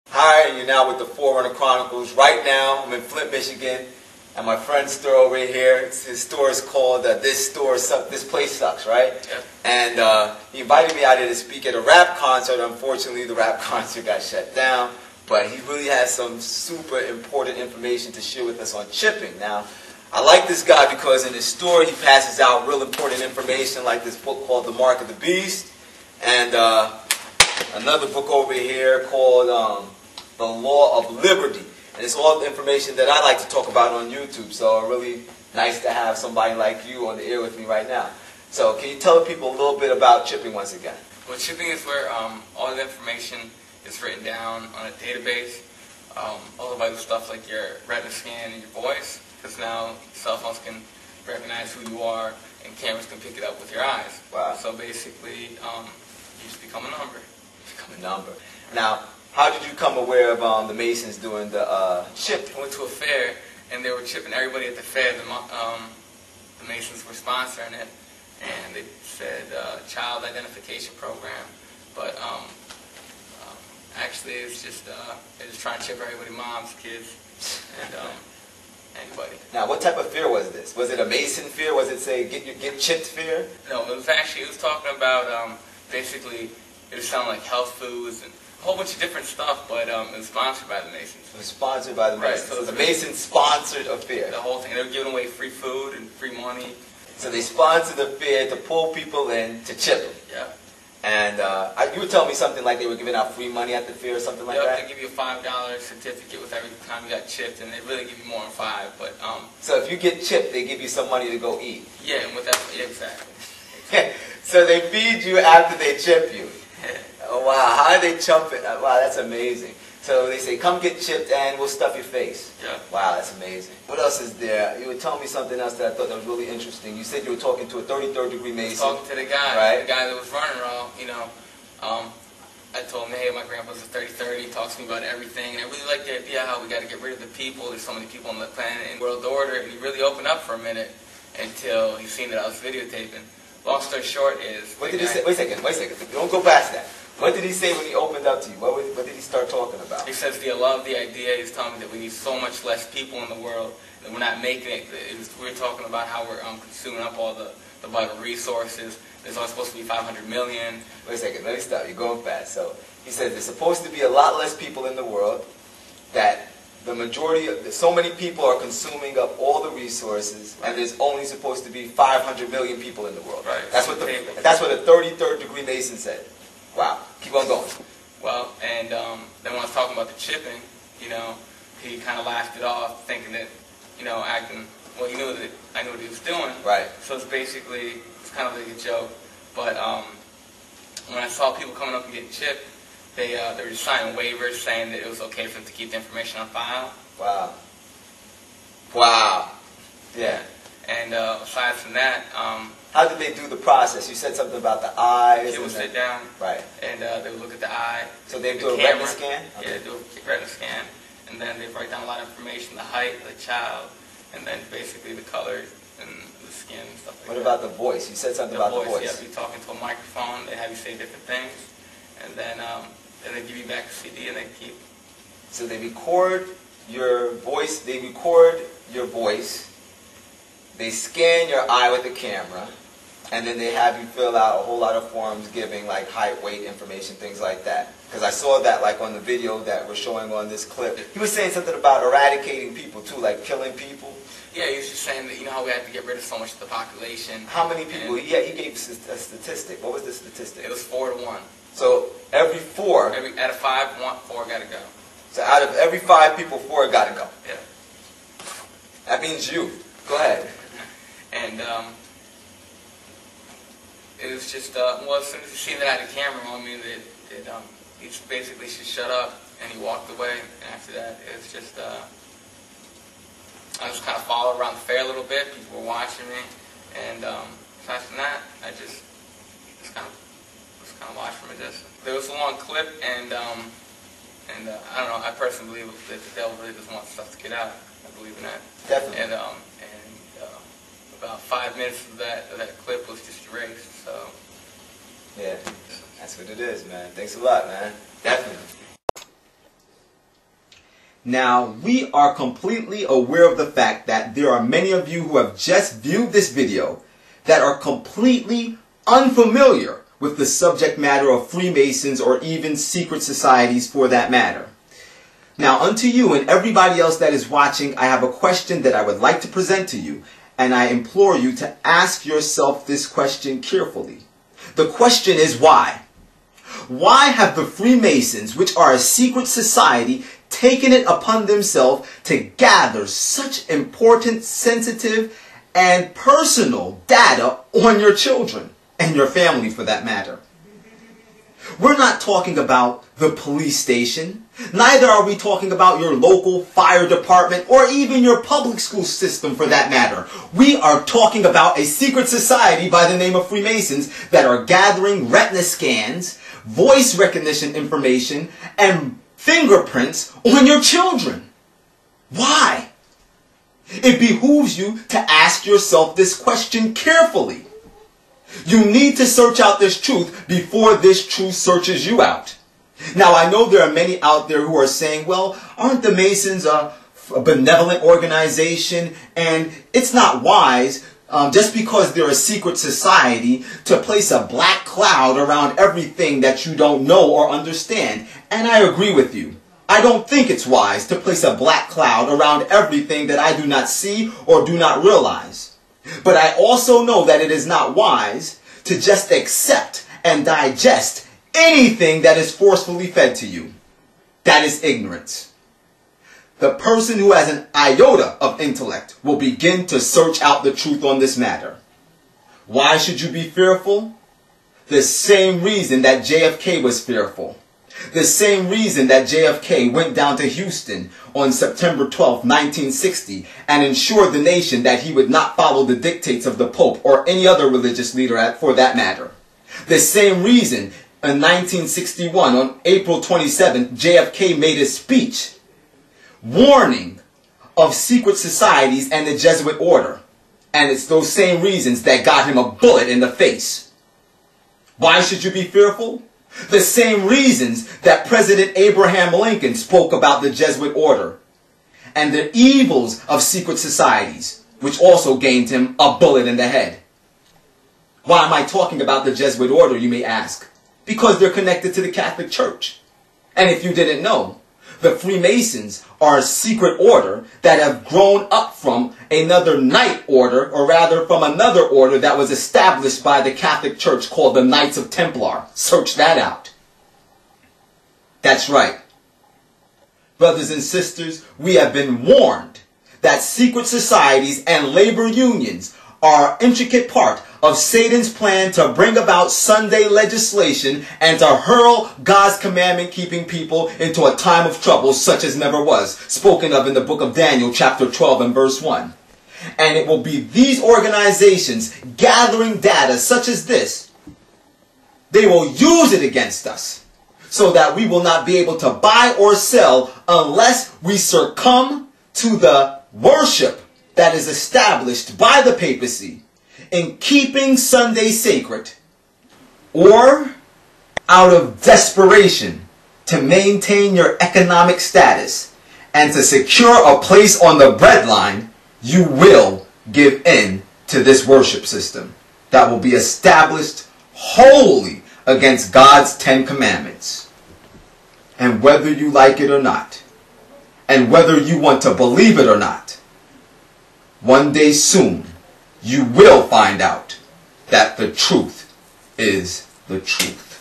Hi, you're now with the Forerunner Chronicles. Right now, I'm in Flint, Michigan, and my friend's store over here. His store is called This Place Sucks, right? Yeah. And he invited me out here to speak at a rap concert. Unfortunately, the rap concert got shut down, but he really has some super important information to share with us on chipping. Now, I like this guy because in his store he passes out real important information, like this book called The Mark of the Beast, and another book over here called The Law of Liberty. And it's all the information that I like to talk about on YouTube. So really nice to have somebody like you on the air with me right now. So can you tell the people a little bit about chipping once again? Well, chipping is where all the information is written down on a database. All the vital stuff like your retina scan and your voice, because now cell phones can recognize who you are and cameras can pick it up with your eyes. Wow. So basically, you just become a number. Become a number. Now, how did you come aware of the Masons doing the chip? I went to a fair and they were chipping everybody at the fair. The Masons were sponsoring it, and they said child identification program, but actually it's just they're just trying to chip everybody, moms, kids, and anybody. Now, what type of fear was this? Was it a Mason fear? Was it, say, get chipped fear? No, it was talking about basically it was sounding like health foods and a whole bunch of different stuff, but it was sponsored by the Masons. It was sponsored by the Masons. Right, so the Masons sponsored a fair. The whole thing. They were giving away free food and free money. So they sponsored the fair to pull people in to chip them. Yeah. And you were telling me something like they were giving out free money at the fair or something like that? They give you a $5 certificate with every time you got chipped, and they really give you more than $5. But so if you get chipped, they give you some money to go eat. Yeah, and with that, yeah, exactly. So they feed you after they chip you. Oh wow, how do they chump it? Wow, that's amazing. So they say, come get chipped and we'll stuff your face. Yeah. Wow, that's amazing. What else is there? You were telling me something else that I thought that was really interesting. You said you were talking to a 33rd degree Mason. Talking to the guy, right? The guy that was running around, I told him, hey, my grandpa's a 33rd, he talks to me about everything, and I really like the idea how we got to get rid of the people, there's so many people on the planet and world order, and he really opened up for a minute until he seen that I was videotaping. Long story short is... What did he say? Wait a second. Don't go past that. What did he say when he opened up to you? What did he start talking about? He says, I love the idea. He's telling me that we need so much less people in the world, that we're not making it. We're talking about how we're consuming up all the vital resources. There's only supposed to be 500 million. Wait a second, let me stop. You're going fast. So he says there's supposed to be a lot less people in the world, that the majority of, so many people are consuming up all the resources, and there's only supposed to be 500 million people in the world. Right. That's what a 33rd degree Mason said. Wow. Keep on going. Well, and then when I was talking about the chipping, he kind of laughed it off, thinking that, acting, well, he knew that I knew what he was doing. Right. So it's basically, it's kind of like a joke. But when I saw people coming up and getting chipped, they were just signing waivers saying that it was okay for them to keep the information on file. Wow. Wow. Yeah. And aside from that, how did they do the process? You said something about the eyes. People sit down, right, and they would look at the eye. So they do a retina scan? Okay. Yeah, they do a retina scan, and then they write down a lot of information, the height of the child, and then basically the colors and the skin and stuff like that. What about the voice? You said something about the voice. Yeah, you're talking to a microphone, they have you say different things, and then they give you back a CD and they keep. So they record your voice, they scan your eye with the camera, and then they have you fill out a whole lot of forms giving like height, weight information, things like that. Because I saw that like on the video that we're showing on this clip. He was saying something about eradicating people too, like killing people. Yeah, he was just saying that, how we had to get rid of so much of the population. How many people? Yeah, he gave us a statistic. What was the statistic? It was 4 to 1. So every 4. Out of 5, 4 got to go. So out of every 5 people, 4 got to go. Yeah. That means you. Go ahead. And it was just, well, as soon as he seen that I had a camera on me, he basically just shut up and he walked away. And after that, it was just, I just kind of followed around the fair a little bit. People were watching me. And aside from that, I just kind of watched from a distance. There was a long clip, and I don't know, I personally believe that the devil really doesn't want stuff to get out. I believe in that. Definitely. And about 5 minutes of that clip was just erased. So yeah, that's what it is, man. Thanks a lot, man. Definitely. Now, we are completely aware of the fact that there are many of you who have just viewed this video that are completely unfamiliar with the subject matter of Freemasons or even secret societies for that matter. Now, unto you and everybody else that is watching, I have a question that I would like to present to you, and I implore you to ask yourself this question carefully. The question is why? Why have the Freemasons, which are a secret society, taken it upon themselves to gather such important, sensitive, and personal data on your children and your family for that matter? We're not talking about the police station. Neither are we talking about your local fire department or even your public school system for that matter. We are talking about a secret society by the name of Freemasons that are gathering retina scans, voice recognition information, and fingerprints on your children. Why? It behooves you to ask yourself this question carefully. You need to search out this truth before this truth searches you out. Now, I know there are many out there who are saying, well, aren't the Masons a benevolent organization, and it's not wise just because they're a secret society to place a black cloud around everything that you don't know or understand. And I agree with you. I don't think it's wise to place a black cloud around everything that I do not see or do not realize. But I also know that it is not wise to just accept and digest anything that is forcefully fed to you. That is ignorance. The person who has an iota of intellect will begin to search out the truth on this matter. Why should you be fearful? The same reason that JFK was fearful. The same reason that JFK went down to Houston on September 12, 1960 and ensured the nation that he would not follow the dictates of the Pope or any other religious leader for that matter. The same reason in 1961 on April 27th, JFK made a speech warning of secret societies and the Jesuit order. And it's those same reasons that got him a bullet in the face. Why should you be fearful? The same reasons that President Abraham Lincoln spoke about the Jesuit order and the evils of secret societies, which also gained him a bullet in the head. Why am I talking about the Jesuit order, you may ask? Because they're connected to the Catholic Church. And if you didn't know, the Freemasons are a secret order that have grown up from another knight order, or rather from another order that was established by the Catholic Church called the Knights of Templar. Search that out. That's right. Brothers and sisters, we have been warned that secret societies and labor unions are an intricate part of Satan's plan to bring about Sunday legislation and to hurl God's commandment-keeping people into a time of trouble such as never was, spoken of in the book of Daniel, chapter 12 and verse 1. And it will be these organizations gathering data such as this. They will use it against us so that we will not be able to buy or sell unless we succumb to the worship that is established by the papacy in keeping Sunday sacred, or out of desperation to maintain your economic status and to secure a place on the breadline, you will give in to this worship system that will be established wholly against God's 10 commandments. And whether you like it or not, and whether you want to believe it or not, one day soon, you will find out that the truth is the truth.